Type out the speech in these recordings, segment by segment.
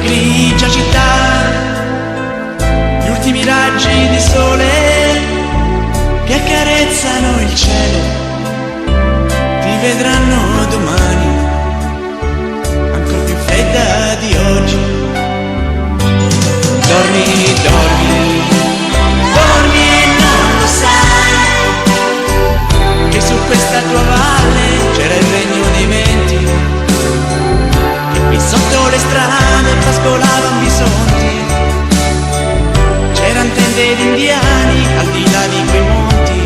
grigia città, gli ultimi raggi di sole che accarezzano il cielo, ti vedranno domani, ancora più fredda di oggi. Dormi, dormi, dormi e non lo sai, che su questa tua valle c'era il regno dei venti, che qui sotto le strade pascolavano bisonti, c'eran tende di indiani al di là di quei monti,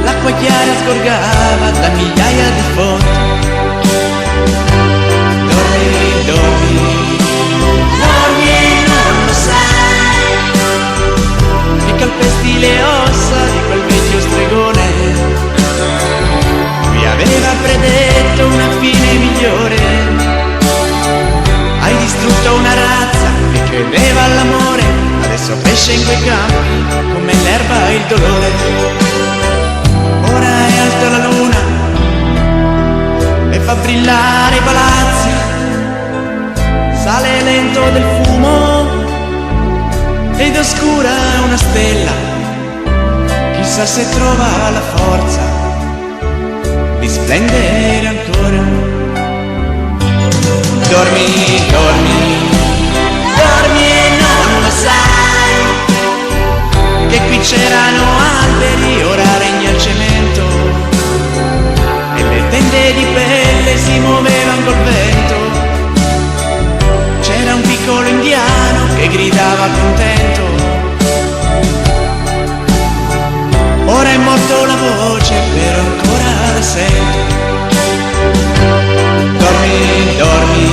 l'acqua chiara sgorgava da migliaia di fonti. Dormi, dormi, dormi e non lo sai, che calpesti le ossa di quel vecchio stregone, lui aveva predetto una fine migliore. Hai distrutto una razza che credeva all'amore, adesso cresce in quei campi come l'erba e il dolore. Ora è alta la luna e fa brillare i palazzi, sale lento del fumo ed oscura una stella, chissà se trova la forza di splendere ancora. Dormi, dormi, dormi e non lo sai, che qui c'erano alberi, ora regna il cemento, e le tende di pelle si muovevano col vento. C'era un piccolo indiano che gridava contento, ora è morto la voce però ancora la sento. Dormi, dormi,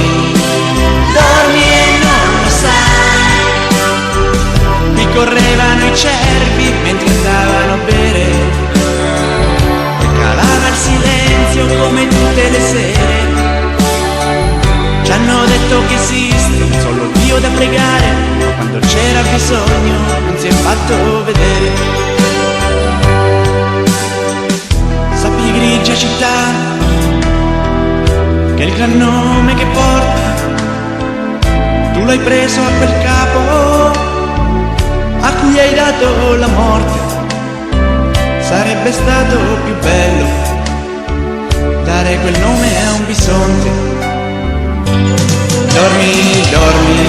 dormi e non lo sai, qui correvano i cervi mentre andavano a bere, e calava il silenzio come tutte le sere. Ci hanno detto che esiste un solo Dio da pregare, ma quando c'era bisogno non si è fatto vedere. Sappi grigia città, che il gran nome che porta, tu l'hai preso a quel capo a cui hai dato la morte. Sarebbe stato più bello dare quel nome a un bisonte. Dormi, dormi,